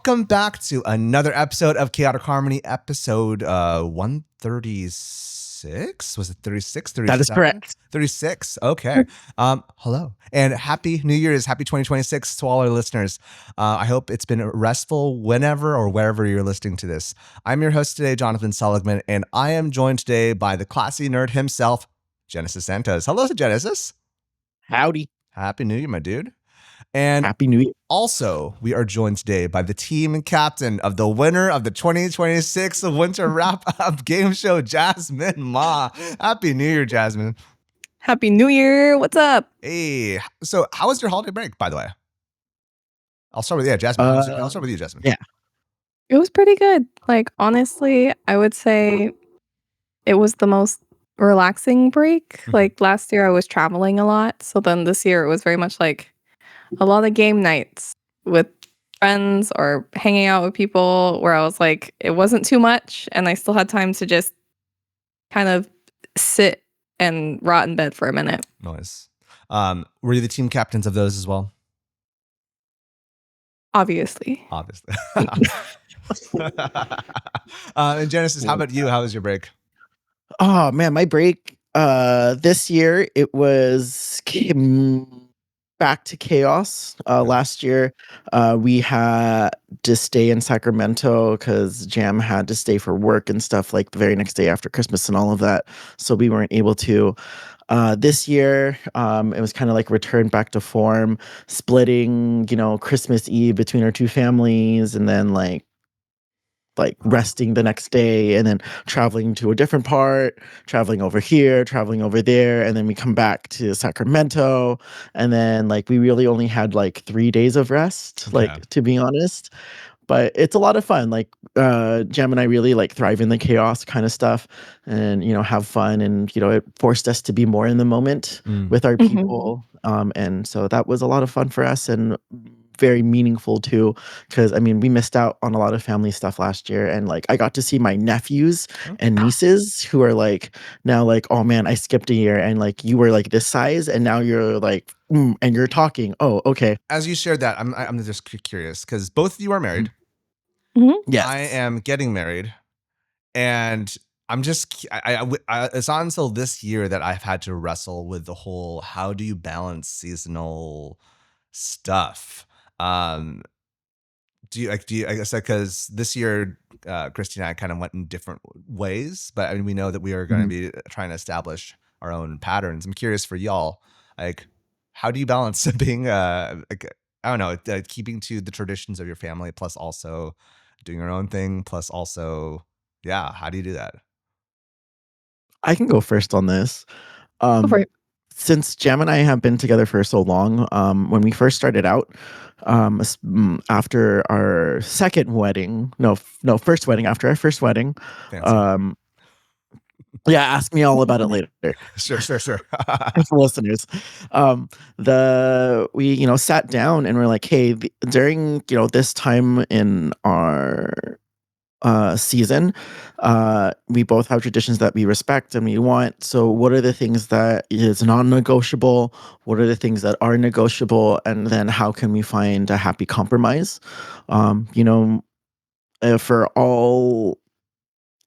welcome back to another episode of Chaotic Harmony, episode 136. Was it 36? That is correct. 36. Okay. Hello. And happy New Year's. Happy 2026 to all our listeners. I hope it's been restful whenever or wherever you're listening to this. I'm your host today, Jonathan Seligman, and I am joined today by the classy nerd himself, Genesis Santos. Hello, Genesis. Howdy. Happy New Year, my dude. And Happy New Year. Also, we are joined today by the team and captain of the winner of the 2026 Winter Wrap-Up Game Show, Jasmine Mah. Happy New Year, Jasmine. Happy New Year. What's up? Hey. So how was your holiday break, by the way? I'll start with Jasmine. I'll start with you, Jasmine. Yeah. It was pretty good. Like, honestly, I would say it was the most relaxing break. Mm-hmm. Like, last year I was traveling a lot. So then this year it was very much like a lot of game nights with friends or hanging out with people where I was like, it wasn't too much. And I still had time to just kind of sit and rot in bed for a minute. Nice. Were you the team captains of those as well? Obviously. And Genesis, how about you? How was your break? Oh, man, my break this year, it was back to chaos. Last year, we had to stay in Sacramento because Jam had to stay for work and stuff like the very next day after Christmas and all of that. So we weren't able to. This year, it was kind of like return back to form, splitting, Christmas Eve between our two families and then like resting the next day and then traveling to a different part, traveling over here, traveling over there. And then we come back to Sacramento. And then we really only had 3 days of rest, to be honest. But it's a lot of fun. Jam and I really thrive in the chaos kind of stuff and, have fun. And, it forced us to be more in the moment with our people. And so that was a lot of fun for us and very meaningful too, because we missed out on a lot of family stuff last year, and I got to see my nephews and nieces who are now oh man, I skipped a year, and you were this size, and now you're and you're talking. Oh, okay. As you shared that, I'm just curious because both of you are married. Mm-hmm. Yes, I am getting married, and I'm just it's not until this year that I've had to wrestle with the whole how do you balance seasonal stuff. Do you I guess because this year Christy and I kind of went in different ways, but we know that we are going to be trying to establish our own patterns. I'm curious for y'all, how do you balance being I don't know, keeping to the traditions of your family plus also doing your own thing plus also how do you do that? I can go first on this. Go for it. Since Jam and I have been together for so long, when we first started out, after our first wedding, after our first wedding, ask me all about it later. Sure. For listeners, we sat down and we're like, hey, during this time in our season, we both have traditions that we respect and we want. So what are the things that is non-negotiable? What are the things that are negotiable? And then how can we find a happy compromise? For all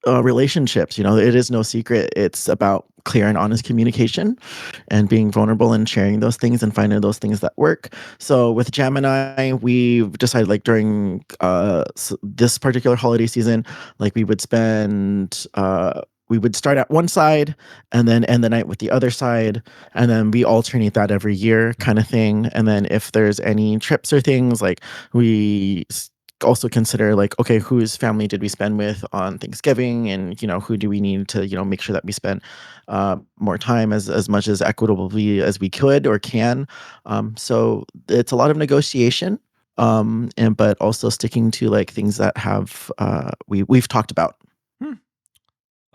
relationships, it is no secret. It's about clear and honest communication and being vulnerable and sharing those things and finding those things that work. So with Jam and I, we decided during this particular holiday season, we would spend we would start at one side and then end the night with the other side, and then we alternate that every year kind of thing. And then if there's any trips or things, we also consider okay, whose family did we spend with on Thanksgiving, and who do we need to make sure that we spend more time as much as equitably as we could or can. So it's a lot of negotiation, but also sticking to things that have we've talked about.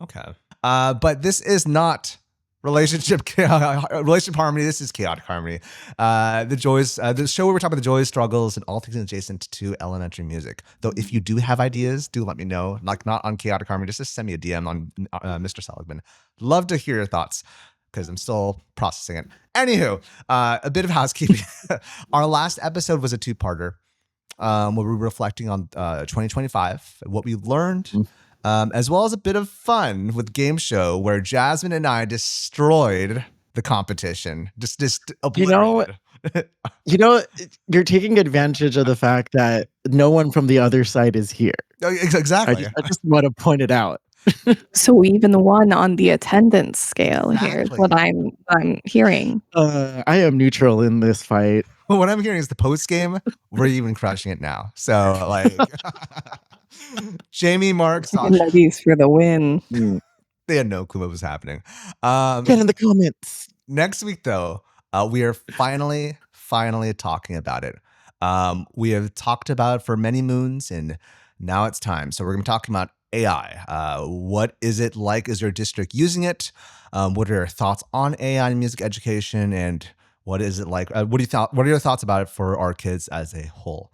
Okay. But this is not relationship harmony. This is chaotic harmony. The show where we're talking about the joys, struggles, and all things adjacent to elementary music. Though if you do have ideas, do let me know. Not on chaotic harmony, just send me a DM on Mr. Seligman. Love to hear your thoughts because I'm still processing it. Anywho, a bit of housekeeping. Our last episode was a two-parter. we'll be reflecting on 2025, what we learned, Mm. as well as a bit of fun with game show where Jasmine and I destroyed the competition, just You know, obliterated. you're taking advantage of the fact that no one from the other side is here. Exactly. I just want to point it out. So we even won on the attendance scale here is Exactly. what I'm hearing. I am neutral in this fight. Well, what I'm hearing is the post game, we're even crushing it now. So like Jamie, Mark, Chicken Sasha, nuggets for the win. they had no clue what was happening. Get in the comments. Next week, though, we are finally talking about it. We have talked about it for many moons, and now it's time. So we're going to be talking about AI. What is it like? Is your district using it? What are your thoughts on AI in music education? And what is it like? What are your thoughts about it for our kids as a whole?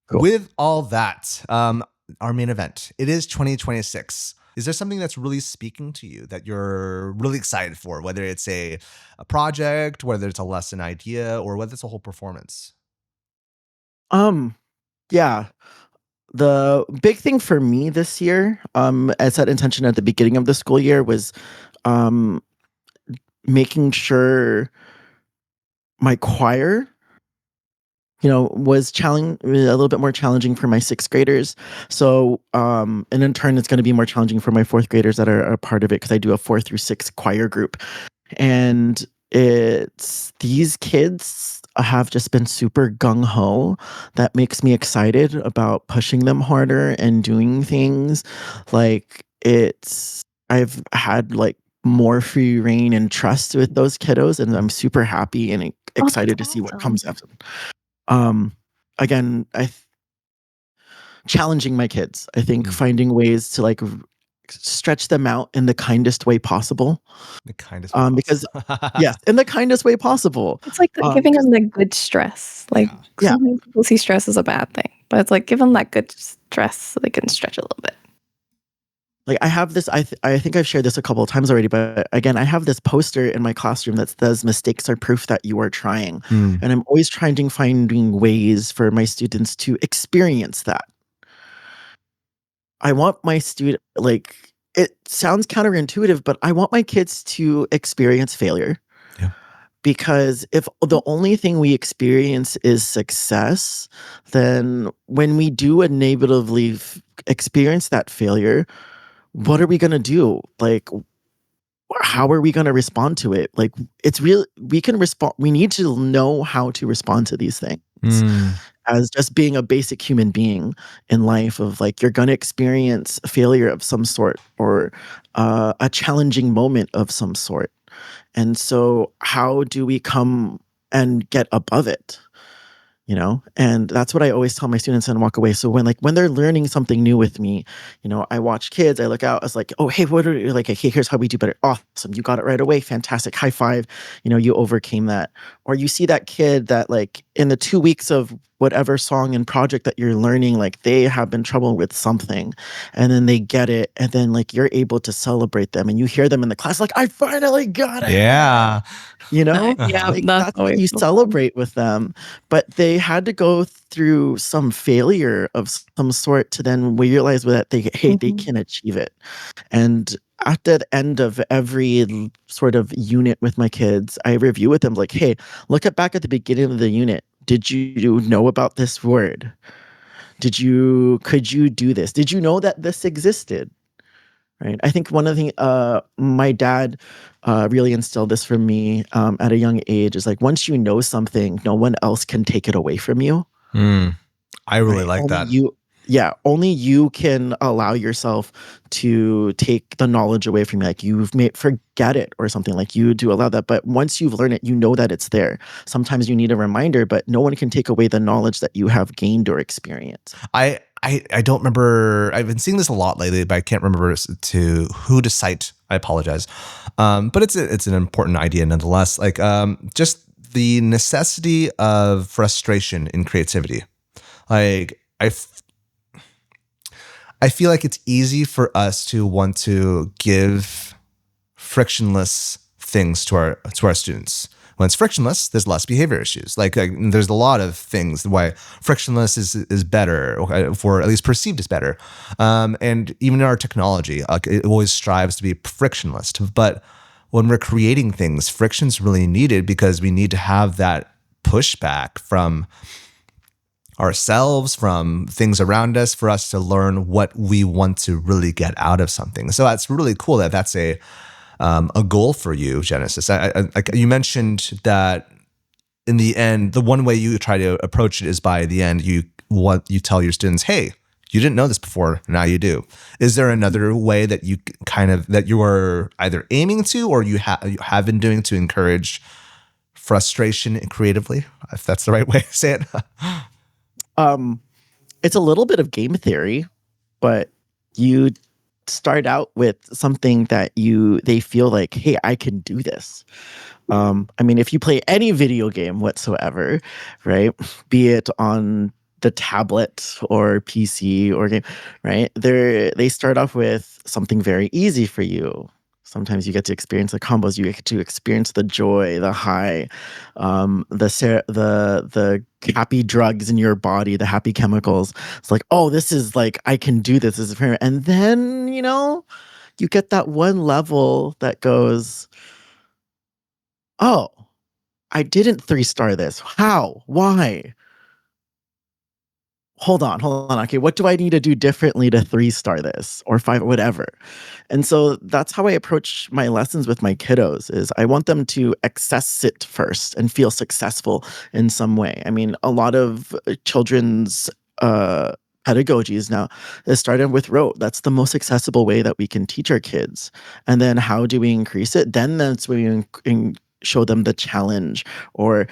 Cool. With all that, our main event, it is 2026. Is there something that's really speaking to you that you're really excited for, whether it's a project, whether it's a lesson idea, or whether it's a whole performance? Yeah. The big thing for me this year, I set intention at the beginning of the school year was making sure my choir, was a little bit more challenging for my sixth graders. So, and in turn, it's going to be more challenging for my fourth graders that are a part of it because I do a 4 through 6 choir group. And it's these kids have just been super gung-ho. That makes me excited about pushing them harder and doing things. Like I've had like more free reign and trust with those kiddos, and I'm super happy and excited to see what comes after. Again, challenging my kids. I think finding ways to like stretch them out in the kindest way possible. The kindest way Because possible. yes, in the kindest way possible. It's like giving them the good stress. Like Yeah. sometimes people see stress as a bad thing, but it's like give them that good stress so they can stretch a little bit. Like I have this, I think I've shared this a couple of times already, but again, I have this poster in my classroom that says mistakes are proof that you are trying. And I'm always finding ways for my students to experience that. I want my student, like, it sounds counterintuitive, but I want my kids to experience failure. Yeah. Because if the only thing we experience is success, then when we do inevitably experience that failure, what are we going to do? Like, how are we going to respond to it? Like, it's real. We can respond. We need to know how to respond to these things as just being a basic human being in life of like, you're going to experience a failure of some sort or a challenging moment of some sort. And so how do we come and get above it? And that's what I always tell my students and walk away. So when they're learning something new with me, I watch kids, I look out, I was like, oh, hey, what are you like? Okay, here's how we do better. Awesome. You got it right away. Fantastic. High five. You overcame that. Or you see that kid that like in the 2 weeks of whatever song and project that you're learning, like they have been trouble with something and then they get it. And then like you're able to celebrate them and you hear them in the class, like, I finally got it. Yeah. Yeah, Like, that's that's what you celebrate with them. But they had to go through some failure of some sort to then realize that they can achieve it. And at the end of every sort of unit with my kids, I review with them like, hey, back at the beginning of the unit. Did you know about this word? Could you do this? Did you know that this existed? Right. I think one of the my dad really instilled this for me at a young age is like, once you know something, no one else can take it away from you. I really like Only that. Only you can allow yourself to take the knowledge away from you. Like forget it or something, like you do allow that. But once you've learned it, you know that it's there. Sometimes you need a reminder, but no one can take away the knowledge that you have gained or experienced. I don't remember. I've been seeing this a lot lately, but I can't remember to who to cite. I apologize. But it's an important idea nonetheless. Like just the necessity of frustration in creativity. Like I feel like it's easy for us to want to give frictionless things to our students. When it's frictionless, there's less behavior issues. Like there's a lot of things why frictionless is better, for at least perceived as better. And even in our technology, it always strives to be frictionless. But when we're creating things, friction's really needed because we need to have that pushback from ourselves, from things around us, for us to learn what we want to really get out of something. So that's really cool that that's a goal for you, Genesis. You mentioned that in the end, the one way you try to approach it is by the end, you tell your students, hey, you didn't know this before, now you do. Is there another way that you that you are either aiming to, or you have been doing to encourage frustration creatively, if that's the right way to say it? It's a little bit of game theory, but you start out with something that they feel like, hey, I can do this. I mean, if you play any video game whatsoever, right, be it on the tablet or PC or game, right, they start off with something very easy for you. Sometimes you get to experience the combos. You get to experience the joy, the high, the happy drugs in your body, the happy chemicals. It's like, oh, this is like, I can do this. This is fair. And then, you get that one level that goes, oh, I didn't 3-star this. How? Why? Hold on. Okay, what do I need to do differently to 3-star this or 5, whatever? And so that's how I approach my lessons with my kiddos. Is I want them to access it first and feel successful in some way. I mean, a lot of children's pedagogies now is started with rote. That's the most accessible way that we can teach our kids. And then how do we increase it? Then that's when we show them the challenge or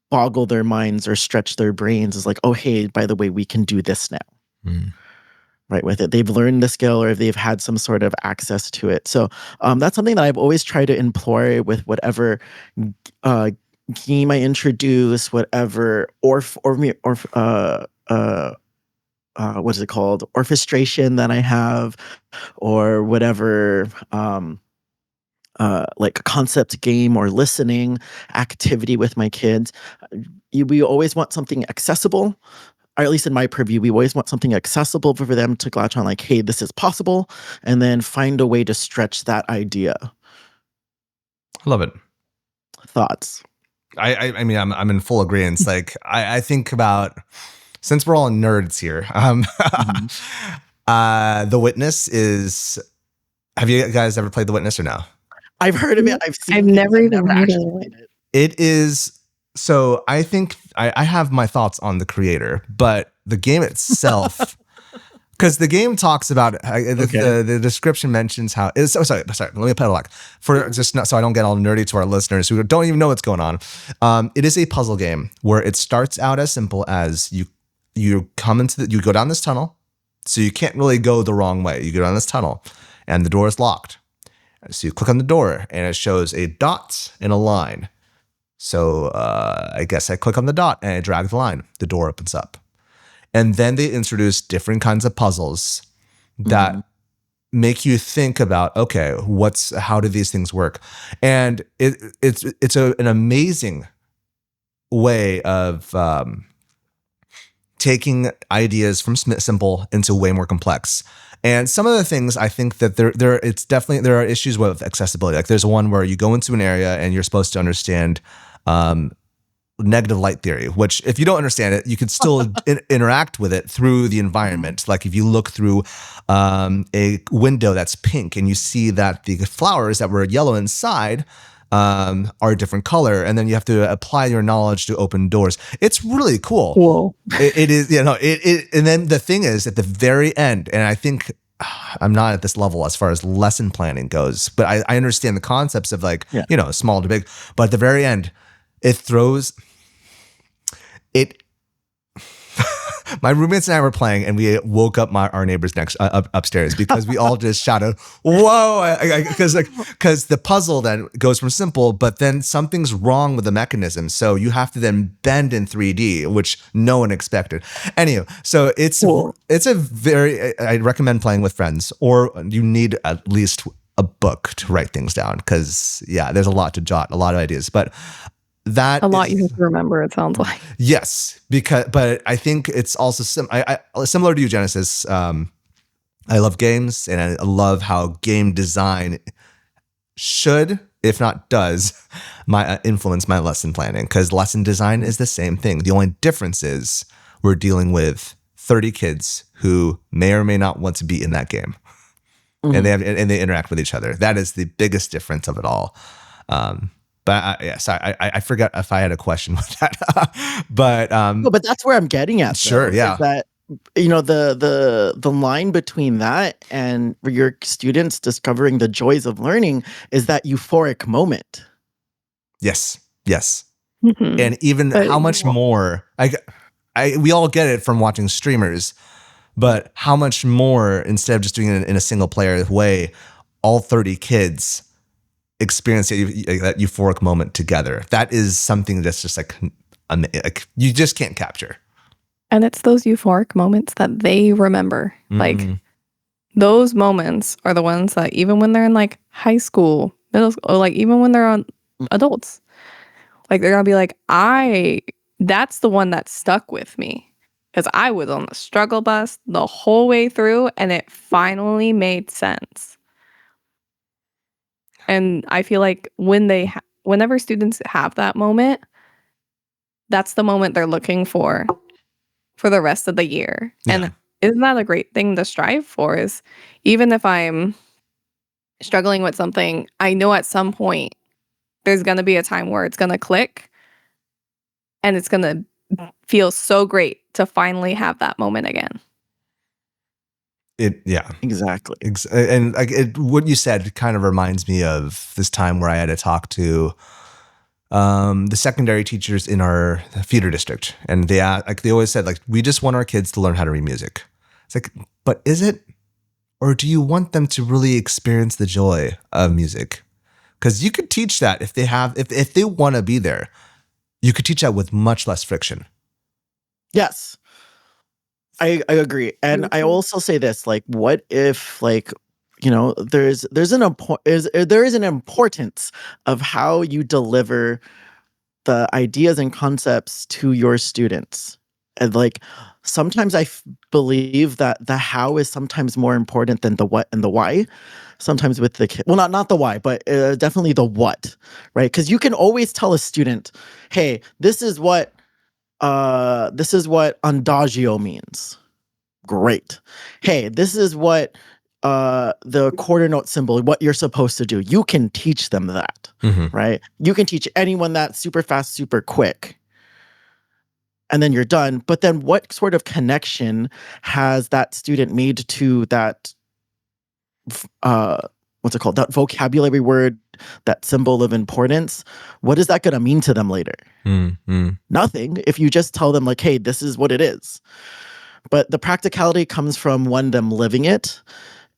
boggle their minds or stretch their brains. Is like, oh, hey, by the way, we can do this now. Right, with it. They've learned the skill or they've had some sort of access to it. So that's something that I've always tried to employ with whatever game I introduce, whatever what is it called? Orchestration that I have, or whatever like concept game or listening activity with my kids. We always want something accessible, or at least in my purview, we always want something accessible for them to latch on, like, hey, this is possible, and then find a way to stretch that idea. I love it. Thoughts? I mean, I'm in full agreement. Like, I think about, since we're all nerds here, The Witness is, have you guys ever played The Witness or no? I've heard of it. I've seen I've it. never even heard actually of played it. It is, so I think I have my thoughts on the creator, but the game itself, because the game talks about the description mentions how it's. Oh, sorry. Let me pedal back for just not, so I don't get all nerdy to our listeners who don't even know what's going on. It is a puzzle game where it starts out as simple as you come into you go down this tunnel, so you can't really go the wrong way. You go down this tunnel, and the door is locked. So you click on the door, and it shows a dot and a line. So I guess I click on the dot and I drag the line. The door opens up. And then they introduce different kinds of puzzles that make you think about, okay, how do these things work? And it's an amazing way of taking ideas from simple into way more complex. And some of the things, I think that there are issues with accessibility. Like there's one where you go into an area and you're supposed to understand negative light theory, which if you don't understand it, you could still interact with it through the environment. Like if you look through a window that's pink and you see that the flowers that were yellow inside are a different color, and then you have to apply your knowledge to open doors. It's really cool. Whoa. It is, and then the thing is at the very end, and I think I'm not at this level as far as lesson planning goes, but I understand the concepts of small to big, but at the very end, it throws it. My roommates and I were playing, and we woke up our neighbors upstairs because we all just shouted, "Whoa!" Because the puzzle then goes from simple, but then something's wrong with the mechanism, so you have to then bend in 3D, which no one expected. Anyway, so it's a very, I recommend playing with friends, or you need at least a book to write things down because there's a lot to jot, a lot of ideas, but. that A lot you is have to remember, it sounds like. yes, but I think it's also similar to you, Genesis. I love games, and I love how game design should, if not does, my influence my lesson planning, because lesson design is the same thing. The only difference is we're dealing with 30 kids who may or may not want to be in that game, and they interact with each other. That is the biggest difference of it all. Yes, I forgot if I had a question with that, but No, but that's where I'm getting at. Sure, Though, yeah. is that the line between that and your students discovering the joys of learning is that euphoric moment. yes, Mhm. and even But how much more we all get it from watching streamers, but how much more, instead of just doing it in a single player way, all 30 kids experience that euphoric moment together. That is something that's just like you just can't capture. and it's those euphoric moments that they remember. Like those moments are the ones that even when they're in like high school, middle school, or like even when they're on adults, like they're gonna be like, that's the one that stuck with me. Because I was on the struggle bus the whole way through and it finally made sense. And I feel like whenever students have that moment, that's the moment they're looking for the rest of the year. Yeah. And isn't that a great thing to strive for? Is even if I'm struggling with something, I know at some point there's going to be a time where it's going to click and it's going to feel so great to finally have that moment again. Exactly. And like what you said kind of reminds me of this time where I had to talk to the secondary teachers in our feeder district, and they always said, like, we just want our kids to learn how to read music. It's like, but is it, or do you want them to really experience the joy of music? Because you could teach that if they want to be there, you could teach that with much less friction. Yes. I agree. And I also say this, like, what if, like, there is an importance of how you deliver the ideas and concepts to your students. And like sometimes believe that the how is sometimes more important than the what and the why. Sometimes with the kid, well, not the why, but definitely the what, right? Because you can always tell a student, hey, this is what andagio means. Great. Hey, this is what the quarter note symbol, what you're supposed to do. You can teach them that, right? You can teach anyone that super fast, super quick, and then you're done. But then what sort of connection has that student made to that, what's it called? That vocabulary word, that symbol of importance? What is that going to mean to them later? Nothing. If you just tell them like, hey, this is what it is. But the practicality comes from them living it,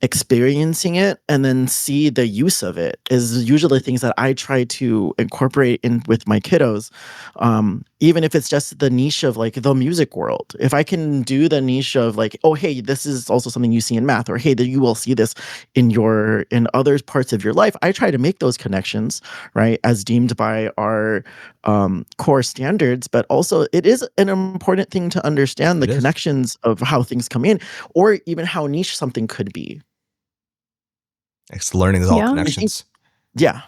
experiencing it, and then see the use of it is usually things that I try to incorporate in with my kiddos. Even if it's just the niche of like the music world. If I can do the niche of like, oh, hey, this is also something you see in math, or hey, that you will see this in other parts of your life. I try to make those connections, right, as deemed by our core standards. But also it is an important thing to understand the connections of how things come in, or even how niche something could be. Learning is all connections. Yeah.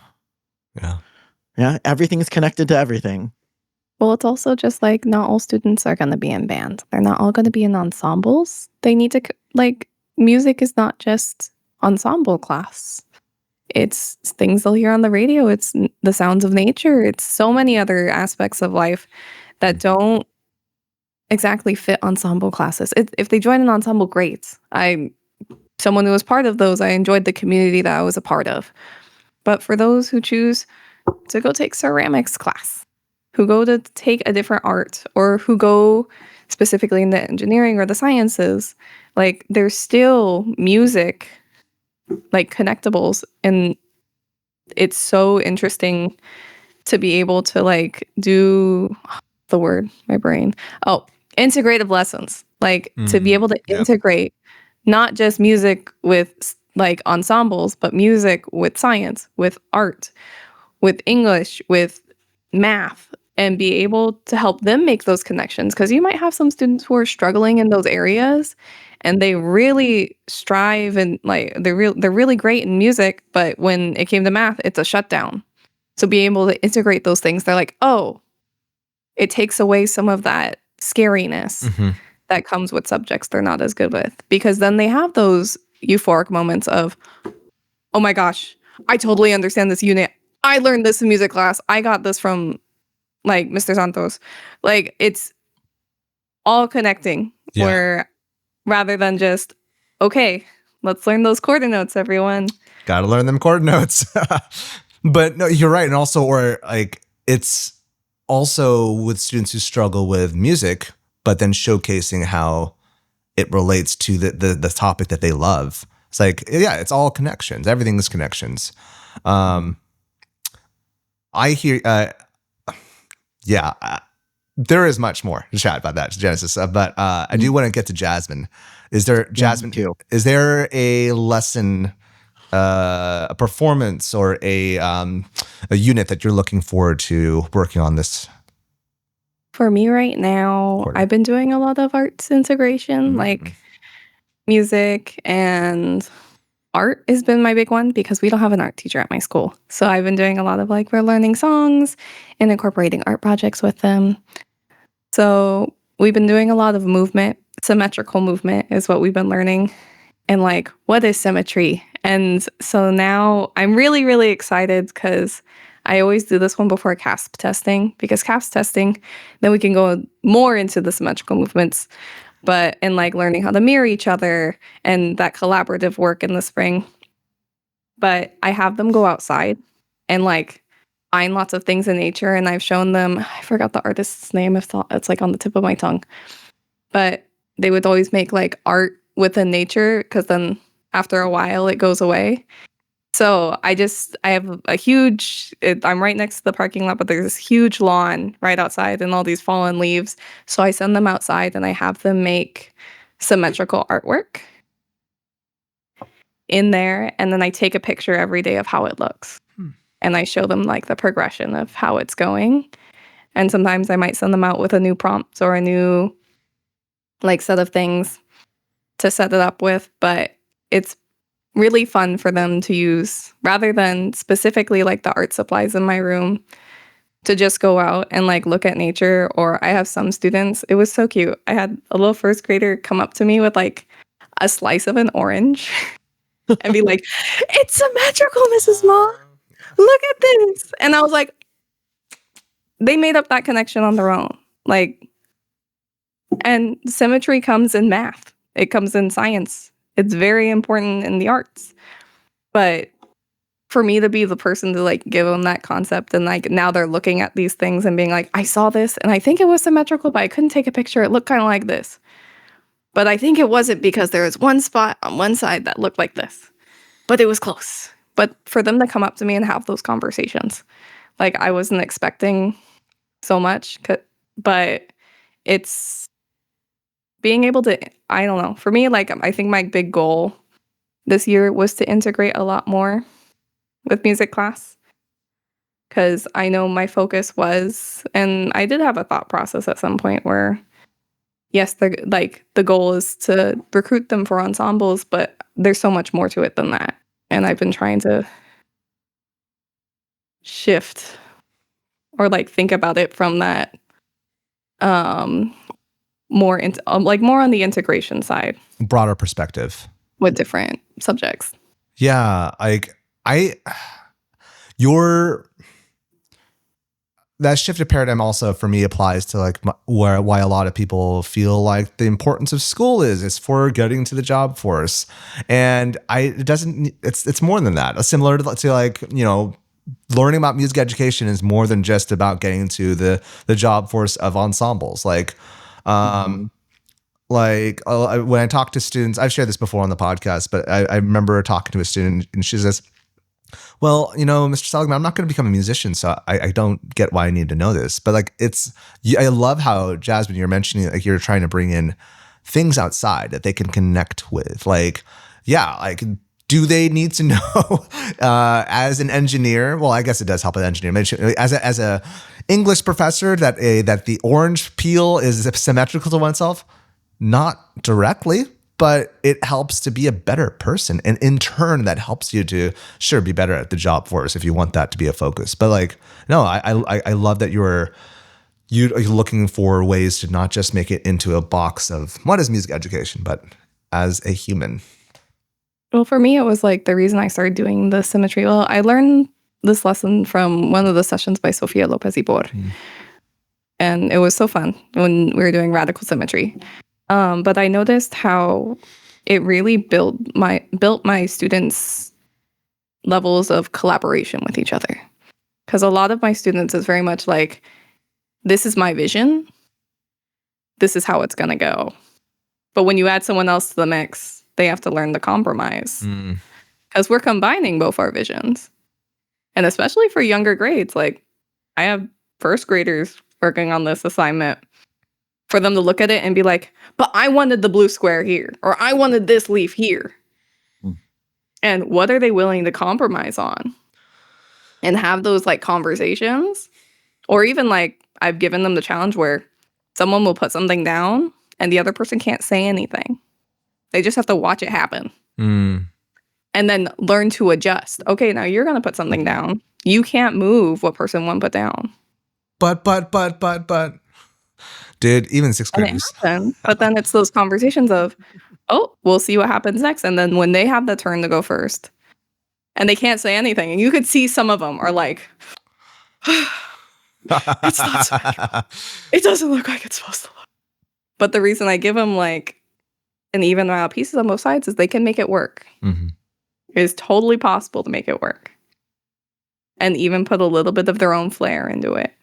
Everything's connected to everything. Well, it's also just like not all students are going to be in band. They're not all going to be in ensembles. They need to, like, music is not just ensemble class. It's things they'll hear on the radio. It's the sounds of nature. It's so many other aspects of life that don't exactly fit ensemble classes. If they join an ensemble, great. I'm someone who was part of those. I enjoyed the community that I was a part of. But for those who choose to go take ceramics class, who go to take a different art, or who go specifically in the engineering or the sciences, like there's still music, like connectables. And it's so interesting to be able to like do the word, my brain. Oh, integrative lessons. Like to be able to integrate not just music with like ensembles, but music with science, with art, with English, with math and be able to help them make those connections. Because you might have some students who are struggling in those areas and they really strive and like they're really great in music, but when it came to math, it's a shutdown. So being able to integrate those things, they're like, oh, it takes away some of that scariness that comes with subjects they're not as good with. Because then they have those euphoric moments of, oh my gosh, I totally understand this unit. I learned this in music class. I got this from like Mr. Santos. Like it's all connecting where rather than just, okay, let's learn those chord notes, everyone. Gotta learn them chord notes. But no, you're right. And also, or like it's also with students who struggle with music, but then showcasing how it relates to the topic that they love. It's like, yeah, it's all connections. Everything is connections. I hear, there is much more to chat about that, Genesis. But I do want to get to Jasmine. Is there, Jasmine, is there a lesson, a performance, or a unit that you're looking forward to working on this? For me right now, I've been doing a lot of arts integration, like music and art has been my big one because we don't have an art teacher at my school. So I've been doing a lot of like, we're learning songs and incorporating art projects with them. So we've been doing a lot of movement. Symmetrical movement is what we've been learning. And like, what is symmetry? And so now I'm really, really excited because I always do this one before CASP testing, because CASP testing, then we can go more into the symmetrical movements, but in like learning how to mirror each other and that collaborative work in the spring. But I have them go outside and like find lots of things in nature. And I've shown them, I forgot the artist's name, if it's like on the tip of my tongue, but they would always make like art within nature because then after a while it goes away. So I have a huge, I'm right next to the parking lot, but there's this huge lawn right outside and all these fallen leaves. So I send them outside and I have them make symmetrical artwork in there. And then I take a picture every day of how it looks. And I show them like the progression of how it's going. And sometimes I might send them out with a new prompt or a new like set of things to set it up with. But it's really fun for them to use rather than specifically like the art supplies in my room, to just go out and like look at nature. Or I have some students, it was so cute. I had a little first grader come up to me with like a slice of an orange and be like, it's symmetrical, Mrs. Mah. Look at this. And I was like, they made up that connection on their own. Like, and symmetry comes in math. It comes in science. It's very important in the arts. But for me to be the person to like give them that concept and like now they're looking at these things and being like, I saw this and I think it was symmetrical, but I couldn't take a picture. It looked kind of like this. But I think it wasn't because there was one spot on one side that looked like this. But it was close. But for them to come up to me and have those conversations, like I wasn't expecting so much, but it's being able to, I don't know, for me, like, I think my big goal this year was to integrate a lot more with music class. Because I know my focus was, and I did have a thought process at some point where, yes, the goal is to recruit them for ensembles, but there's so much more to it than that. And I've been trying to shift or like think about it from that more into more on the integration side, broader perspective with different subjects. Yeah, like that shift of paradigm also for me applies to like why a lot of people feel like the importance of school is for getting to the job force, and it's more than that. Similar to like, you know, learning about music education is more than just about getting to the job force of ensembles. Like, when I talk to students, I've shared this before on the podcast, but I remember talking to a student and she says, well, you know, Mr. Seligman, I'm not going to become a musician, so I don't get why I need to know this. But like, I love how, Jasmine, you're mentioning, like, you're trying to bring in things outside that they can connect with. Like, yeah, like, do they need to know as an engineer? Well, I guess it does help an engineer. As a English professor that that the orange peel is symmetrical to oneself? Not directly, but it helps to be a better person. And in turn, that helps you to sure be better at the job force if you want that to be a focus. But like, no, I love that you're looking for ways to not just make it into a box of what is music education, but as a human. Well, for me, it was like the reason I started doing the symmetry. Well, I learned this lesson from one of the sessions by Sofia Lopez Ibor. And it was so fun when we were doing radical symmetry. But I noticed how it really built my students' levels of collaboration with each other. Because a lot of my students is very much like, this is my vision. This is how it's going to go. But when you add someone else to the mix, they have to learn to compromise. Because we're combining both our visions. And especially for younger grades, like I have first graders working on this assignment, for them to look at it and be like, but I wanted the blue square here, or I wanted this leaf here. And what are they willing to compromise on? And have those like conversations. Or even like I've given them the challenge where someone will put something down and the other person can't say anything. They just have to watch it happen. And then learn to adjust. Okay, now you're going to put something down. You can't move what person one put down. But. Dude, even sixth And it graders. happens. But then it's those conversations of, oh, we'll see what happens next. And then when they have the turn to go first and they can't say anything, and you could see some of them are like, it's not symmetrical. It doesn't look like it's supposed to look. But the reason I give them like an even amount of pieces on both sides is they can make it work. It is totally possible to make it work. And even put a little bit of their own flair into it.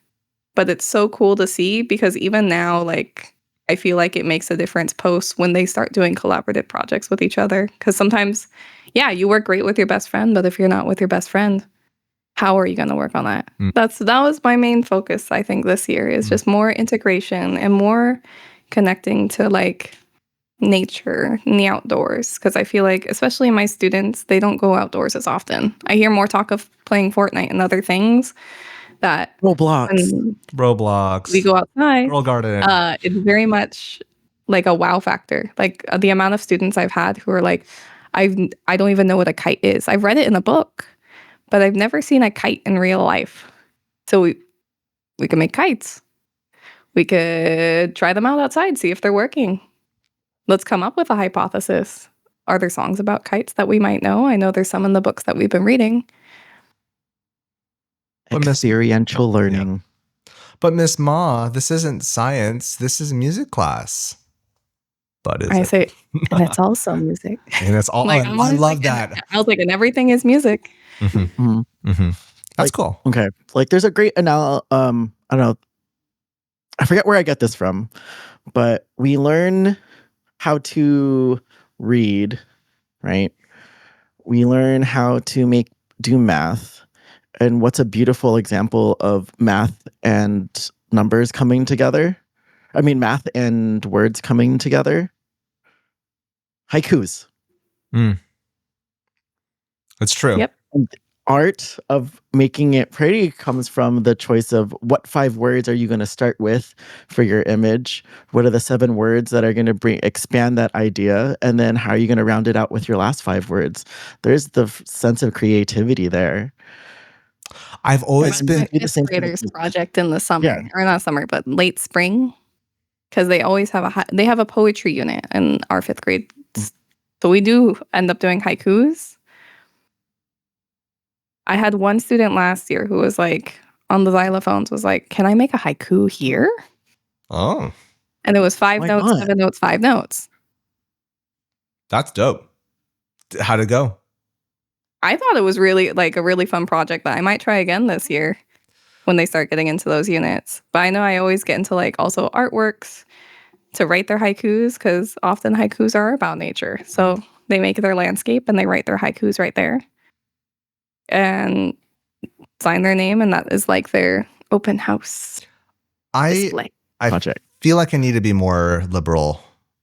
But it's so cool to see because even now, like, I feel like it makes a difference post when they start doing collaborative projects with each other. Because sometimes, yeah, you work great with your best friend, but if you're not with your best friend, how are you going to work on that? That was my main focus, I think, this year is just more integration and more connecting to like nature and the outdoors. Because I feel like, especially my students, they don't go outdoors as often. I hear more talk of playing Fortnite and other things. That Roblox, we go outside, Girl Garden. It's very much like a wow factor. Like the amount of students I've had who are like, I don't even know what a kite is. I've read it in a book, but I've never seen a kite in real life. So we can make kites. We could try them out outside, see if they're working. Let's come up with a hypothesis. Are there songs about kites that we might know? I know there's some in the books that we've been reading. Experiential learning. But Miss Ma, this isn't science. This is music class. But I say, and it's also music. And it's all. Like, I love that. I was like, and everything is music. That's like, cool. Okay, like there's a great I don't know. I forget where I get this from, but we learn how to read, right? We learn how to do math. And what's a beautiful example of math and numbers coming together? I mean, math and words coming together? Haikus. It's true. Yep. And the art of making it pretty comes from the choice of what 5 words are you going to start with for your image? What are the 7 words that are going to expand that idea? And then how are you going to round it out with your last 5 words? There's the sense of creativity there. I've always been the same graders project in the summer, or not summer, but late spring, because they always have a poetry unit in our 5th grade. So we do end up doing haikus. I had one student last year who was like on the xylophones was like, "Can I make a haiku here?" Oh, and it was 5 notes, not? 7 notes, 5 notes. That's dope. How'd it go? I thought it was really like a really fun project that I might try again this year when they start getting into those units. But I know I always get into like also artworks to write their haikus because often haikus are about nature. So they make their landscape and they write their haikus right there and sign their name. And that is like their open house display. I project. feel like I need to be more liberal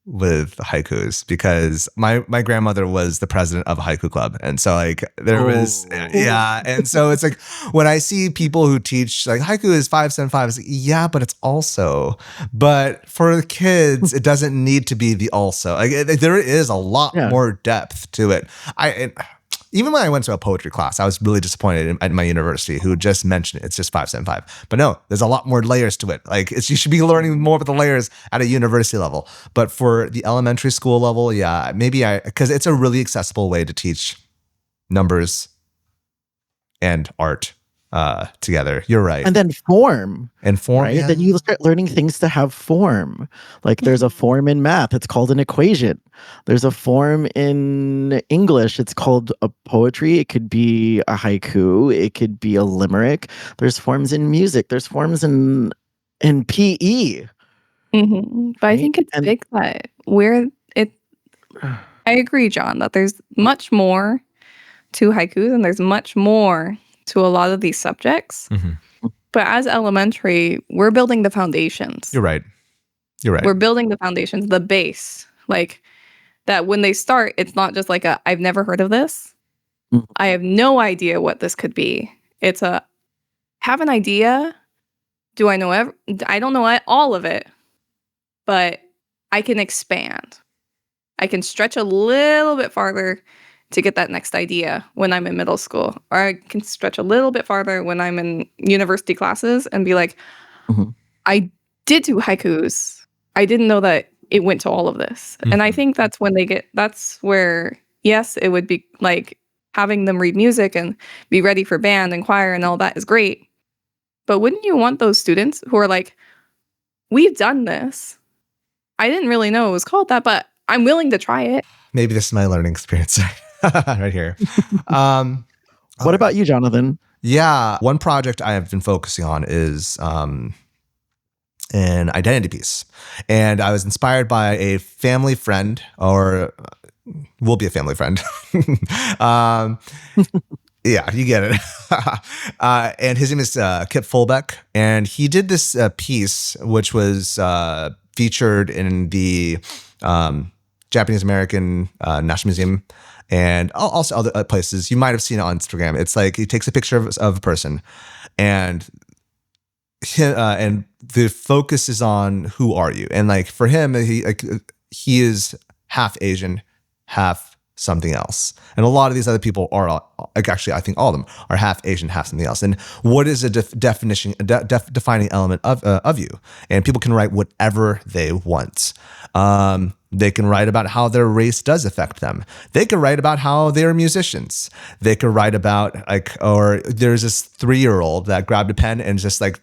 with haikus because my grandmother was the president of a haiku club. And so like there was, yeah. And so it's like when I see people who teach like haiku is 575, it's like, yeah, but it's also, but for the kids, it doesn't need to be the also. Like there is a lot more depth to it. Even when I went to a poetry class, I was really disappointed at my university who just mentioned it's just 575. But no, there's a lot more layers to it. Like you should be learning more about the layers at a university level. But for the elementary school level, yeah, maybe because it's a really accessible way to teach numbers and art together. You're right. And then form. Right? Yeah. Then you start learning things to have form. Like there's a form in math. It's called an equation. There's a form in English. It's called a poetry. It could be a haiku. It could be a limerick. There's forms in music. There's forms in PE. Mm-hmm. But I think it's big that I agree, John, that there's much more to haikus and there's much more to a lot of these subjects. Mm-hmm. But as elementary, we're building the foundations. You're right. We're building the foundations, the base. Like that when they start, it's not just like I've never heard of this. Mm-hmm. I have no idea what this could be. It's have an idea. Do I know I don't know all of it, but I can expand. I can stretch a little bit farther to get that next idea when I'm in middle school. Or I can stretch a little bit farther when I'm in university classes and be like, I did do haikus. I didn't know that it went to all of this. And I think that's when that's where, yes, it would be like having them read music and be ready for band and choir and all that is great. But wouldn't you want those students who are like, we've done this. I didn't really know it was called that, but I'm willing to try it. Maybe this is my learning experience right here. What about you, Jonathan? Yeah. One project I have been focusing on is an identity piece. And I was inspired by a family friend, or will be a family friend. Yeah, you get it. And his name is Kip Fulbeck. And he did this piece, which was featured in the Japanese American National Museum and also other places. You might have seen it on Instagram. It's like he takes a picture of a person, and the focus is on who are you. And like for him, he is half Asian, half something else. And a lot of these other people are actually, I think all of them are half Asian, half something else. And what is a defining element of you? And people can write whatever they want. They can write about how their race does affect them. They could write about how they're musicians. They could write about or there's this 3-year-old that grabbed a pen and just like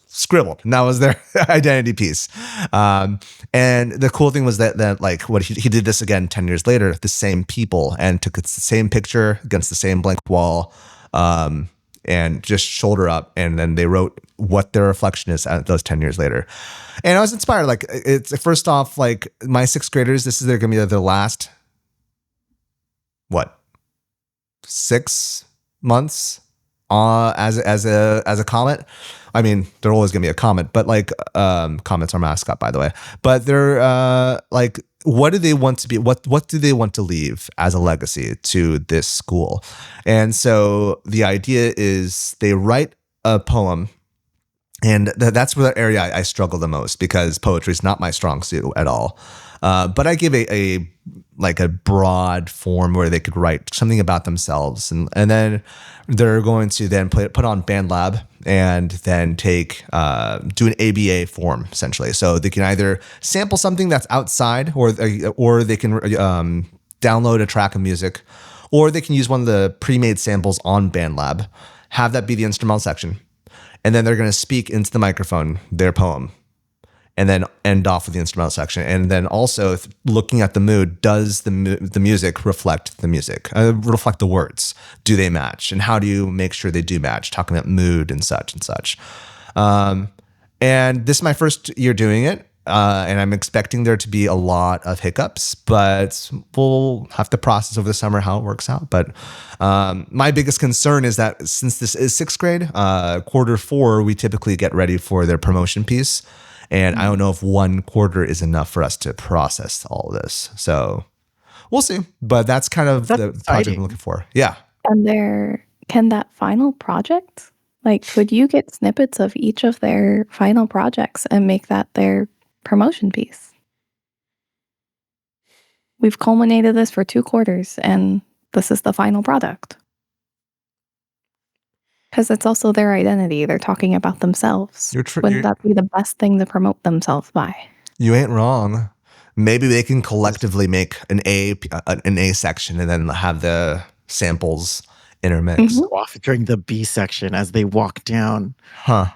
scribbled, and that was their identity piece. And the cool thing was that like what he did this again 10 years later, the same people, and took the same picture against the same blank wall, and just shoulder up, and then they wrote what their reflection is at those 10 years later. And I was inspired. Like it's first off, like my 6th graders, they're gonna be the last 6 months as a comet. I mean, they're always gonna be a comet, but like comet's our mascot, by the way. But they're like, what do they want to be? What do they want to leave as a legacy to this school? And so the idea is they write a poem. And that's where that area I struggle the most, because poetry is not my strong suit at all. But I give a broad form where they could write something about themselves, and then they're going to then put on BandLab and then do an ABA form essentially. So they can either sample something that's outside, or they can download a track of music, or they can use one of the pre-made samples on BandLab, have that be the instrumental section. And then they're going to speak into the microphone their poem, and then end off with the instrumental section. And then also looking at the mood, does the music reflect the music, reflect the words? Do they match? And how do you make sure they do match? Talking about mood and such and such. And this is my first year doing it. And I'm expecting there to be a lot of hiccups, but we'll have to process over the summer how it works out. But my biggest concern is that since this is 6th grade, quarter 4, we typically get ready for their promotion piece. And I don't know if 1 quarter is enough for us to process all of this. So we'll see. But that's kind of That's the project exciting. I'm looking for. Yeah. And can that final project, like, could you get snippets of each of their final projects and make that their promotion piece? We've culminated this for 2 quarters, and this is the final product. Because it's also their identity. They're talking about themselves. Wouldn't that be the best thing to promote themselves by? You ain't wrong. Maybe they can collectively make an A section and then have the samples intermixed. Go off during the B section as they walk down. Huh.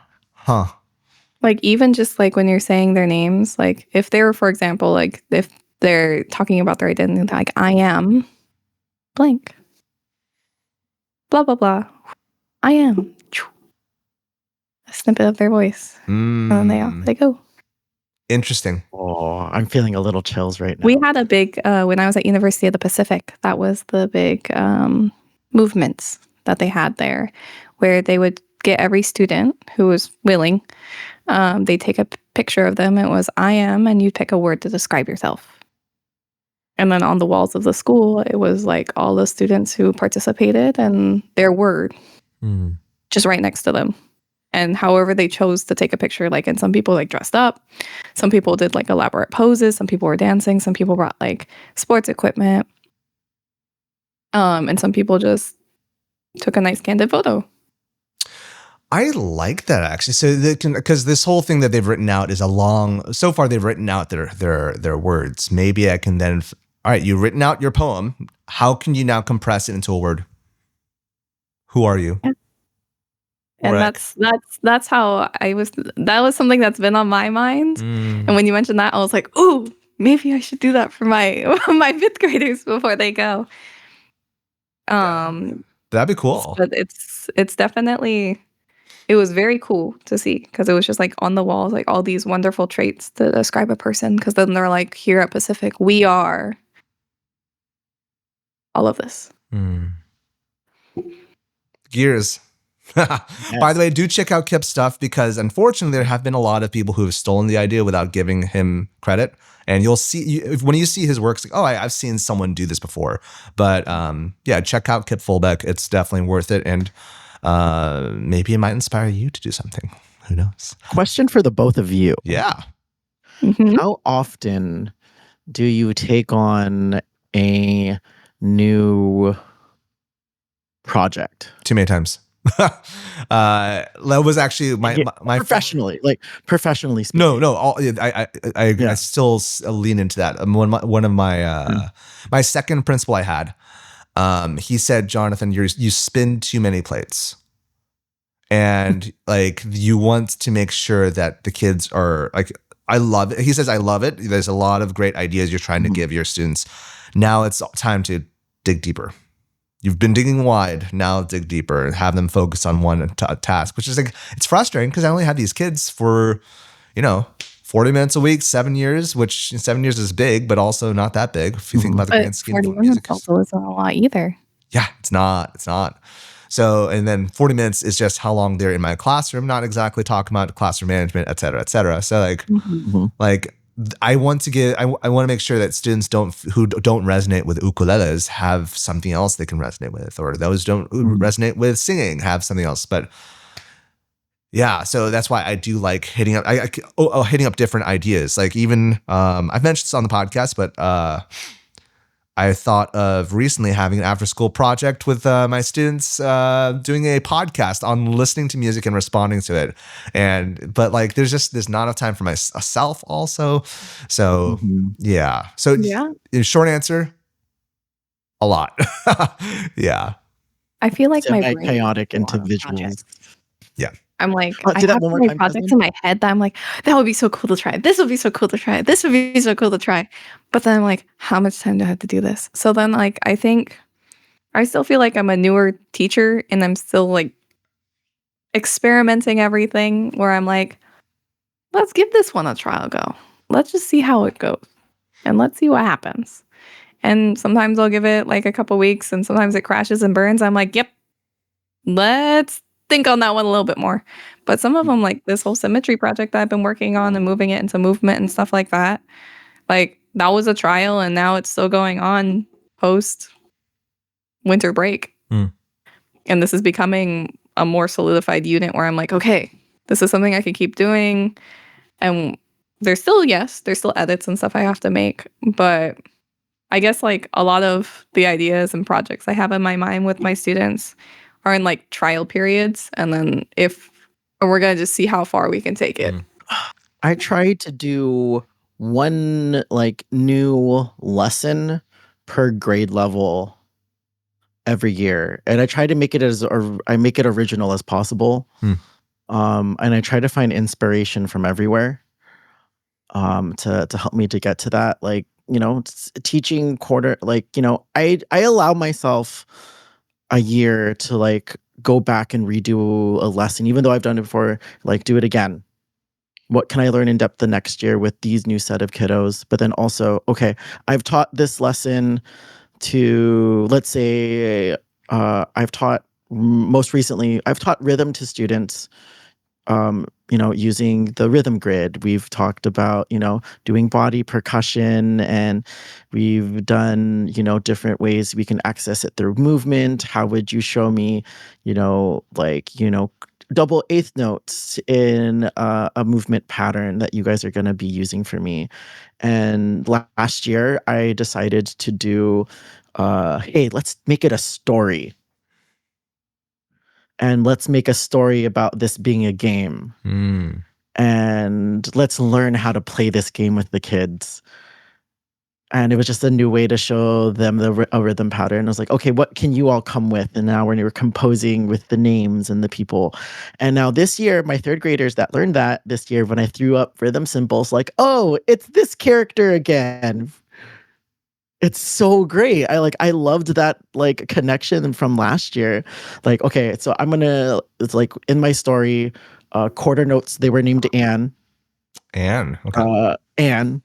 Like, even just like when you're saying their names, like if they were, for example, like if they're talking about their identity, like I am blank, blah, blah, blah. I am. A snippet of their voice. And then they go. Interesting. Oh, I'm feeling a little chills right now. We had a big, when I was at University of the Pacific, that was the big movements that they had there, where they would get every student who was willing, they'd take a picture of them. It was I am, and you'd pick a word to describe yourself. And then on the walls of the school, it was like all the students who participated and their word just right next to them. And however they chose to take a picture, like, and some people like dressed up, some people did like elaborate poses, some people were dancing, some people brought like sports equipment, and some people just took a nice candid photo. I like that, actually. So because this whole thing that they've written out is so far they've written out their words. Maybe I can then, all right, you've written out your poem. How can you now compress it into a word? Who are you? Yeah. And right. that's how that was something that's been on my mind. And when you mentioned that, I was like, ooh, maybe I should do that for my 5th graders before they go. That'd be cool. But it's definitely, it was very cool to see, because it was just like on the walls, like all these wonderful traits to describe a person. Because then they're like, here at Pacific, we are all of this. Gears. By the way, do check out Kip's stuff, because unfortunately there have been a lot of people who have stolen the idea without giving him credit. And you'll see when you see his works, like, oh, I've seen someone do this before. But yeah, check out Kip Fulbeck. It's definitely worth it. And maybe it might inspire you to do something. Who knows? Question for the both of you. Yeah. How often do you take on a new project? Too many times. That was actually my professionally, professionally speaking. No. I still lean into that. One of my my second principal I had, he said, Jonathan, you spin too many plates, and like you want to make sure that the kids are like, I love it. He says, I love it. There's a lot of great ideas you're trying to give your students. Now it's time to dig deeper. You've been digging wide. Now dig deeper and have them focus on one task, which is like, it's frustrating because I only had these kids for, 40 minutes a week, 7 years, which 7 years is big, but also not that big if you think about the grand scheme of music. Also isn't a lot either. Yeah, it's not. So, and then 40 minutes is just how long they're in my classroom, not exactly talking about classroom management, et cetera, et cetera. So like, I want to make sure that students who don't resonate with ukuleles have something else they can resonate with, or those don't resonate with singing have something else. But yeah, so that's why I do like hitting up different ideas. Like even I've mentioned this on the podcast, but I thought of recently having an after-school project with my students, doing a podcast on listening to music and responding to it. But like, there's not enough time for myself also. So yeah. So short answer, a lot. Yeah. I feel like my brain chaotic into visuals. Yeah. I'm like, I have so many projects in my head that I'm like, that would be so cool to try. This would be so cool to try. This would be so cool to try. But then I'm like, how much time do I have to do this? So then like, I think I still feel like I'm a newer teacher and I'm still like experimenting everything, where I'm like, let's give this one a trial go. Let's just see how it goes and let's see what happens. And sometimes I'll give it like a couple weeks and sometimes it crashes and burns. I'm like, yep, let's think on that one a little bit more. But some of them, like this whole symmetry project that I've been working on and moving it into movement and stuff like that, like that was a trial, and now it's still going on post winter break. And this is becoming a more solidified unit where I'm like, okay, this is something I can keep doing. And there's still edits and stuff I have to make, but I guess like a lot of the ideas and projects I have in my mind with my students are in like trial periods, and then we're gonna just see how far we can take it. I tried to do one like new lesson per grade level every year, and I try to make it I make it original as possible. And I try to find inspiration from everywhere to help me to get to that. Like, you know, teaching quarter, like, you know, I allow myself a year to like go back and redo a lesson, even though I've done it before, like do it again. What can I learn in depth the next year with these new set of kiddos? But then also, okay, I've taught this lesson to, let's say, I've taught rhythm to students, you know, using the rhythm grid. We've talked about, you know, doing body percussion, and we've done, you know, different ways we can access it through movement. How would you show me, you know, like, you know, double eighth notes in a movement pattern that you guys are going to be using for me? And last year I decided to do, hey, let's make it a story. And let's make a story about this being a game. And let's learn how to play this game with the kids. And it was just a new way to show them a rhythm pattern. I was like, okay, what can you all come with? And now when you were composing with the names and the people. And now this year, my third graders that learned that this year, when I threw up rhythm symbols, like, oh, it's this character again. It's so great. I loved that like connection from last year. Like, okay, so it's like in my story, quarter notes, they were named Anne. Okay. Anne.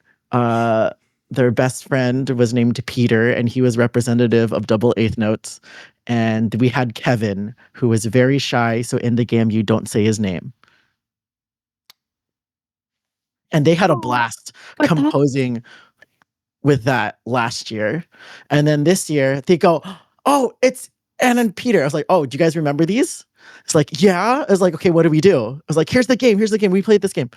Their best friend was named Peter, and he was representative of double eighth notes. And we had Kevin, who was very shy, so in the game you don't say his name. And they had a blast composing with that last year. And then this year they go, oh, it's Anne and Peter. I was like, oh, do you guys remember these? It's like, yeah. I was like, okay, what do we do? I was like, here's the game. We played this game.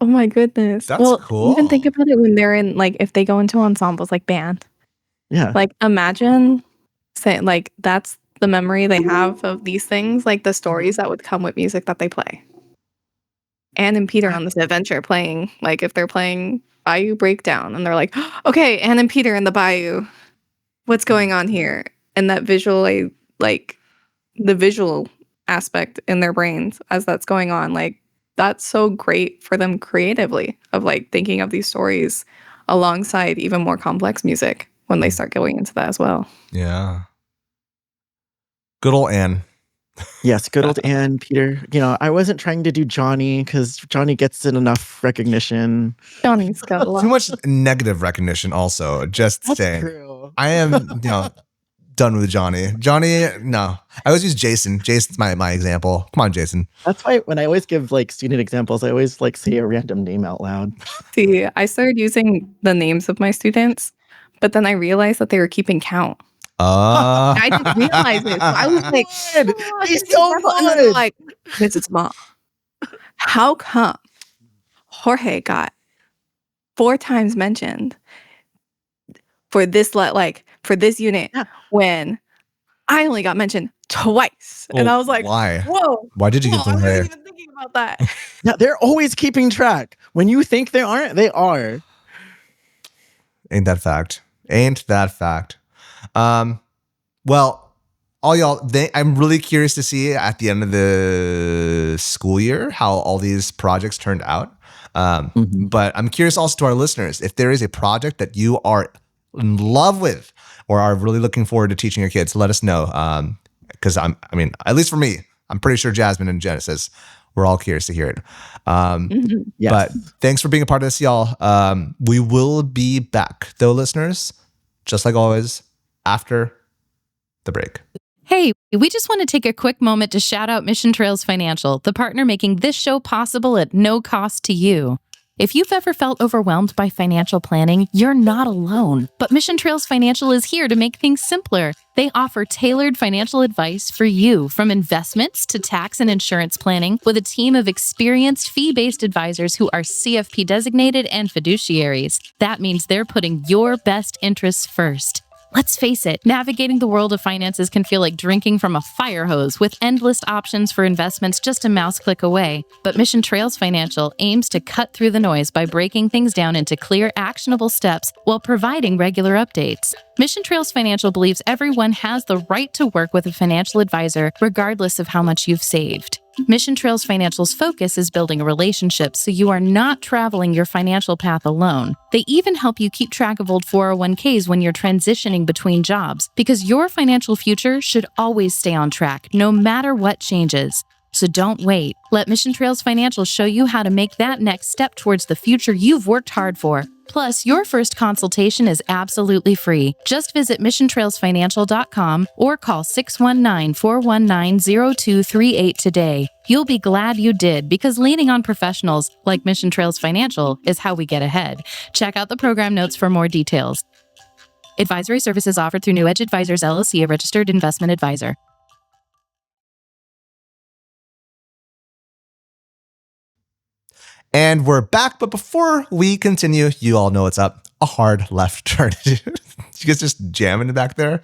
Oh my goodness. That's cool. Even think about it when they're in, like, if they go into ensembles like band. Yeah. Like, imagine saying, like, that's the memory they have of these things, like the stories that would come with music that they play. Anne and Peter on this adventure playing, like, if they're playing Bayou Breakdown and they're like, okay, Anne and Peter in the Bayou. What's going on here? And that visual, like, the visual aspect in their brains as that's going on, like, that's so great for them creatively of like thinking of these stories alongside even more complex music when they start going into that as well. Yeah. Good old Anne. Yes, good old Anne, Peter. You know, I wasn't trying to do Johnny because Johnny gets enough recognition. Johnny's got a lot. Too much negative recognition also. Just That's saying. true. I am, you know, done with Johnny. Johnny, no. I always use Jason. Jason's my example. Come on, Jason. That's why when I always give like student examples, I always like say a random name out loud. See, I started using the names of my students, but then I realized that they were keeping count. I didn't realize it. So I was like, oh, he's so and then they're like, Mrs. Mah, how come Jorge got 4 times mentioned for this for this unit when I only got mentioned twice? And I was like, why? Whoa. Why did you get I them wasn't there? even thinking about that. Yeah, they're always keeping track. When you think they aren't, they are. Ain't that fact? Ain't that fact? Well, all y'all, I'm really curious to see at the end of the school year how all these projects turned out. But I'm curious also to our listeners, if there is a project that you are in love with or are really looking forward to teaching your kids, let us know. Because I mean, at least for me, I'm pretty sure Jasmine and Genesis, we're all curious to hear it. Yes. But thanks for being a part of this, y'all. We will be back, though, listeners, just like always, after the break. Hey, we just want to take a quick moment to shout out Mission Trails Financial, the partner making this show possible at no cost to you. If you've ever felt overwhelmed by financial planning, you're not alone. But Mission Trails Financial is here to make things simpler. They offer tailored financial advice for you, from investments to tax and insurance planning, with a team of experienced fee-based advisors who are CFP designated and fiduciaries. That means they're putting your best interests first. Let's face it, navigating the world of finances can feel like drinking from a fire hose, with endless options for investments just a mouse click away. But Mission Trails Financial aims to cut through the noise by breaking things down into clear, actionable steps while providing regular updates. Mission Trails Financial believes everyone has the right to work with a financial advisor, regardless of how much you've saved. Mission Trails Financial's focus is building a relationship so you are not traveling your financial path alone. They even help you keep track of old 401ks when you're transitioning between jobs, because your financial future should always stay on track, no matter what changes. So don't wait. Let Mission Trails Financial show you how to make that next step towards the future you've worked hard for. Plus, your first consultation is absolutely free. Just visit missiontrailsfinancial.com or call 619-419-0238 today. You'll be glad you did, because leaning on professionals like Mission Trails Financial is how we get ahead. Check out the program notes for more details. Advisory services offered through New Edge Advisors LLC, a registered investment advisor. And we're back, but before we continue, you all know what's up. A hard left turn. You guys just jamming back there?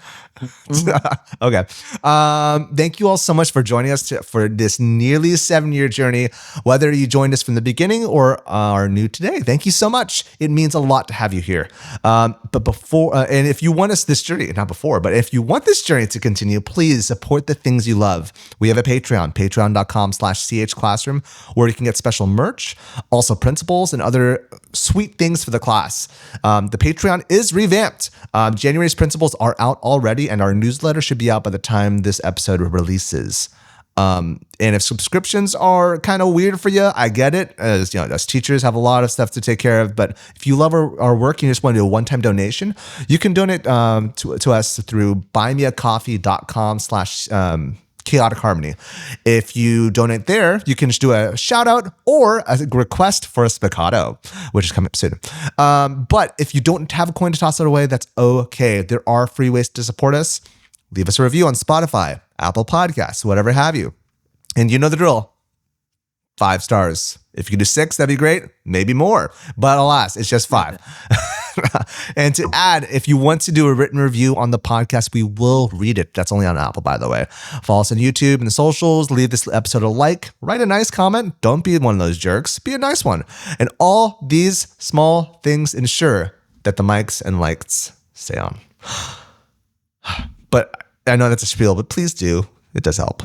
Okay. Thank you all so much for joining us for this nearly 7-year journey. Whether you joined us from the beginning or are new today, thank you so much. It means a lot to have you here. But before, and if you want us this journey, not before, but if you want this journey to continue, please support the things you love. We have a Patreon, patreon.com/chclassroom, where you can get special merch, also principles and other sweet things for the class. The Patreon is revamped. January's principles are out already, and our newsletter should be out by the time this episode releases. And if subscriptions are kind of weird for you, I get it. As teachers have a lot of stuff to take care of. But if you love our work and you just want to do a one-time donation, you can donate to us through buymeacoffee.com/chaotic harmony. If you donate there, you can just do a shout out or a request for a spiccato, which is coming up soon. But if you don't have a coin to toss it away, that's okay. There are free ways to support us. Leave us a review on Spotify, Apple Podcasts, whatever have you. And you know the drill. 5 stars. If you can do 6, that'd be great. Maybe more. But alas, it's just 5. And to add, if you want to do a written review on the podcast, we will read it. That's only on Apple, by the way. Follow us on YouTube and the socials. Leave this episode a like. Write a nice comment. Don't be one of those jerks. Be a nice one. And all these small things ensure that the mics and lights stay on. But I know that's a spiel, but please do. It does help.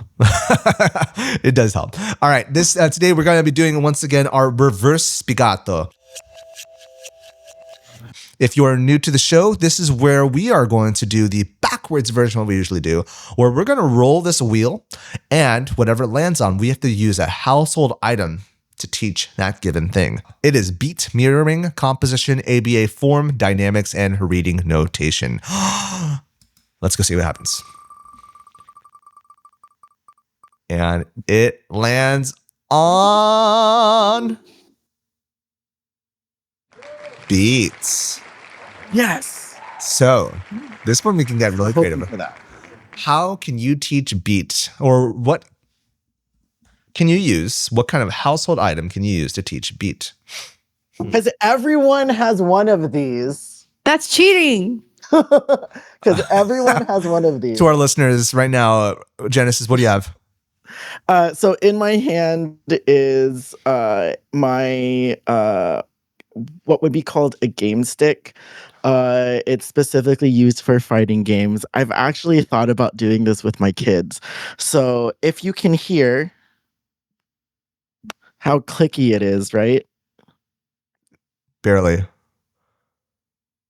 It does help. All right. Today we're going to be doing, once again, our reverse spiegato. If you are new to the show, this is where we are going to do the backwards version of what we usually do, where we're going to roll this wheel, and whatever it lands on, we have to use a household item to teach that given thing. It is beat, mirroring, composition, ABA form, dynamics, and reading notation. Let's go see what happens. And it lands on beats. Yes. So this one we can get really creative. For that. How can you teach beat, or what can you use? What kind of household item can you use to teach beat? Because everyone has one of these. That's cheating. Because everyone has one of these. To our listeners right now, Genesis, what do you have? So in my hand is my what would be called a game stick. It's specifically used for fighting games. I've actually thought about doing this with my kids. So if you can hear how clicky it is, right? Barely.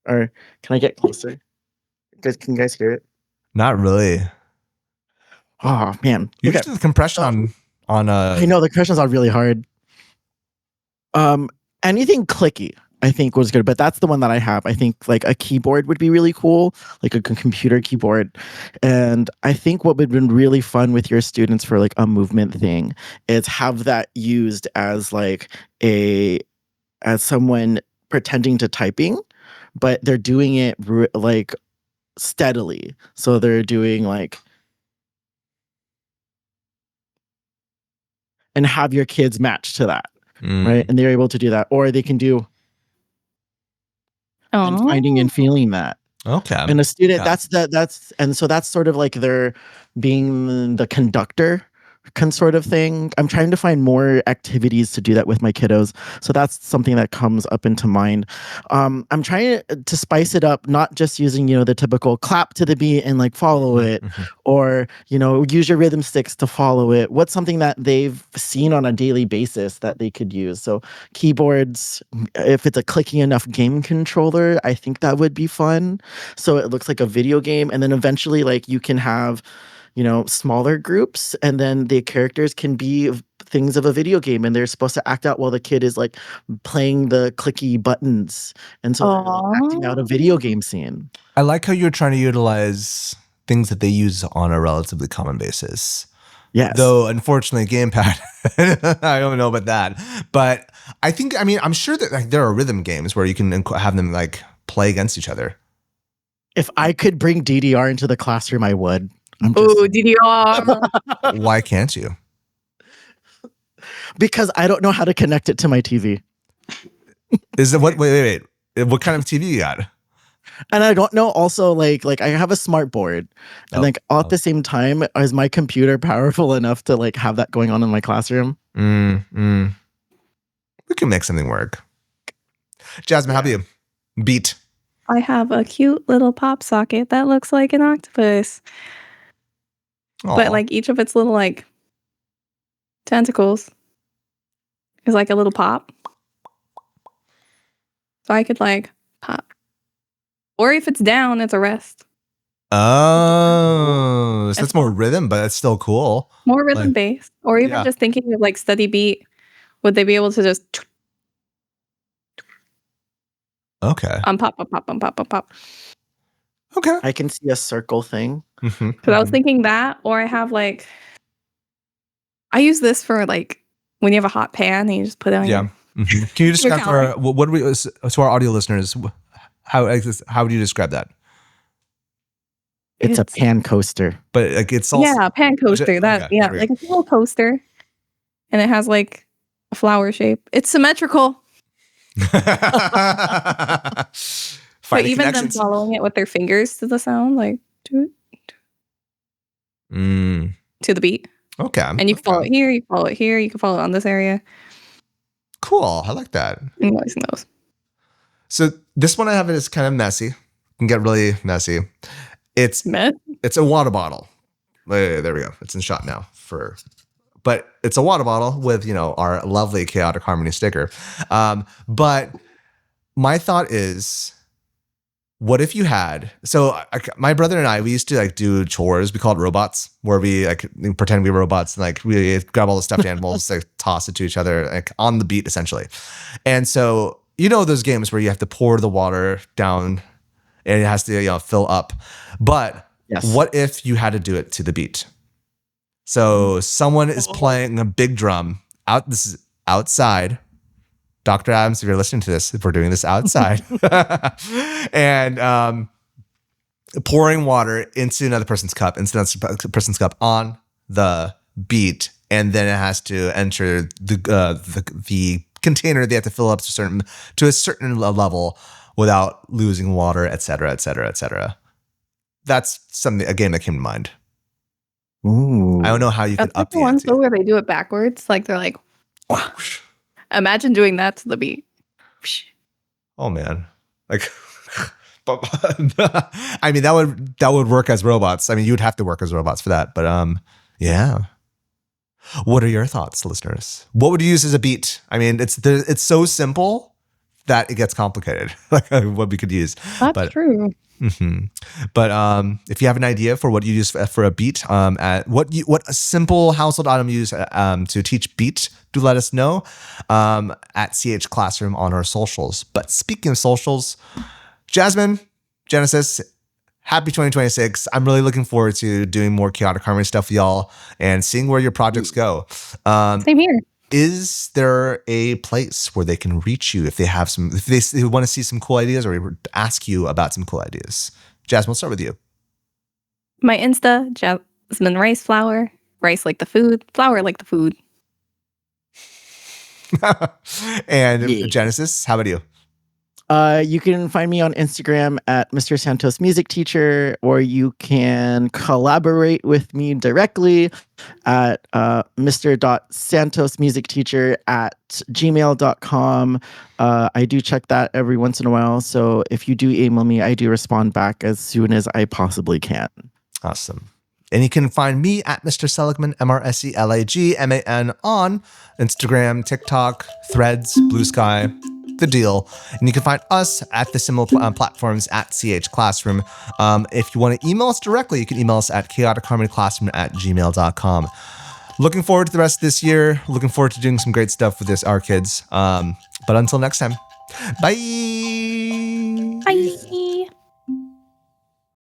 Or can I get closer? Can you guys hear it? Not really. Oh man. Usually the compression on I know the compressions are really hard. Anything clicky. I think was good, but that's the one that I have. I think like a keyboard would be really cool, like a computer keyboard. And I think what would have been really fun with your students for like a movement thing is have that used as like as someone pretending to typing, but they're doing it like steadily. So they're doing like, and have your kids match to that, right? And they're able to do that, or they can do and finding and feeling that. Okay. And a student, Okay. that's sort of like they're being the conductor sort of thing. I'm trying to find more activities to do that with my kiddos. So that's something that comes up into mind. I'm trying to spice it up, not just using, the typical clap to the beat and like follow it, or, use your rhythm sticks to follow it. What's something that they've seen on a daily basis that they could use? So keyboards, if it's a clicky enough game controller, I think that would be fun. So it looks like a video game. And then eventually like you can have smaller groups, and then the characters can be things of a video game, and they're supposed to act out while the kid is like playing the clicky buttons, and so they're like acting out a video game scene. I like how you're trying to utilize things that they use on a relatively common basis. Yes. Though, unfortunately, gamepad, I don't know about that. But I'm sure that like there are rhythm games where you can have them like play against each other. If I could bring DDR into the classroom, I would. Oh, DDR. Why can't you? Because I don't know how to connect it to my TV. Is it wait. What kind of TV you got? And I don't know also like I have a smart board. And like all at the same time, is my computer powerful enough to like have that going on in my classroom? We can make something work. Jasmine, how about you? Beat. I have a cute little pop socket that looks like an octopus. Aww. But like each of its little like tentacles is like a little pop. So I could like pop. Or if it's down, it's a rest. Oh, so it's more rhythm, but it's still cool. More rhythm based. Or even just thinking of like steady beat. Would they be able to just okay. Pop, pop, pop, pop, pop, pop. Okay. I can see a circle thing. Because I was thinking that, or I have like, I use this for like when you have a hot pan and you just put it on. Yeah. Can you describe to our audio listeners how would you describe that? It's a pan coaster. But like it's also pan coaster. Like a little coaster, and it has like a flower shape. It's symmetrical. But even them following it with their fingers to the sound, like to the beat. Okay. And you follow it here, you follow it here, you can follow it on this area. Cool. I like that. Noise knows. So this one I have is kind of messy. It can get really messy. It's a water bottle. There we go. It's in shot now but it's a water bottle with, our lovely Chaotic Harmony sticker. But my thought is, what if you had, my brother and I, we used to like do chores. We called it robots, where we like pretend we were robots and like we grab all the stuffed animals, like toss it to each other, like on the beat essentially. And so, those games where you have to pour the water down and it has to, fill up. But what if you had to do it to the beat? So someone is playing a big drum this is outside. Dr. Adams, if you're listening to this, if we're doing this outside, and pouring water into another person's cup, on the beat, and then it has to enter the container. They have to fill up to a certain level without losing water, et cetera, et cetera, et cetera. That's a game that came to mind. Ooh. I don't know how you could up the one ante. where they do it backwards, like they're like. Imagine doing that to the beat. Oh man, like, I mean that would work as robots. I mean, you'd have to work as robots for that. But yeah. What are your thoughts, listeners? What would you use as a beat? I mean, it's so simple that it gets complicated. Like what we could use. That's true. But if you have an idea for what you use for a beat, what a simple household item you use to teach beat, do let us know at CH Classroom on our socials. But speaking of socials, Jasmine, Genesis, happy 2026. I'm really looking forward to doing more Chaotic Harmony stuff with y'all and seeing where your projects go. Same here. Is there a place where they can reach you if they want to see some cool ideas or ask you about some cool ideas? Jasmine, we'll start with you. My Insta, Jasmine Rice Flour. Rice like the food, flour like the food. And Yeah. Genesis, how about you? You can find me on Instagram at Mr. Santos Music Teacher, or you can collaborate with me directly at mr.santosmusicteacher@gmail.com. I do check that every once in a while, so if you do email me, I do respond back as soon as I possibly can. Awesome. And you can find me at Mr. Seligman, MrSeligman on Instagram, TikTok, Threads, Blue Sky, the deal. And you can find us at the similar platforms at CH Classroom. If you want to email us directly, you can email us at chaoticharmonyclassroom@gmail.com. Looking forward to the rest of this year. Looking forward to doing some great stuff with our kids. But until next time, bye. Bye.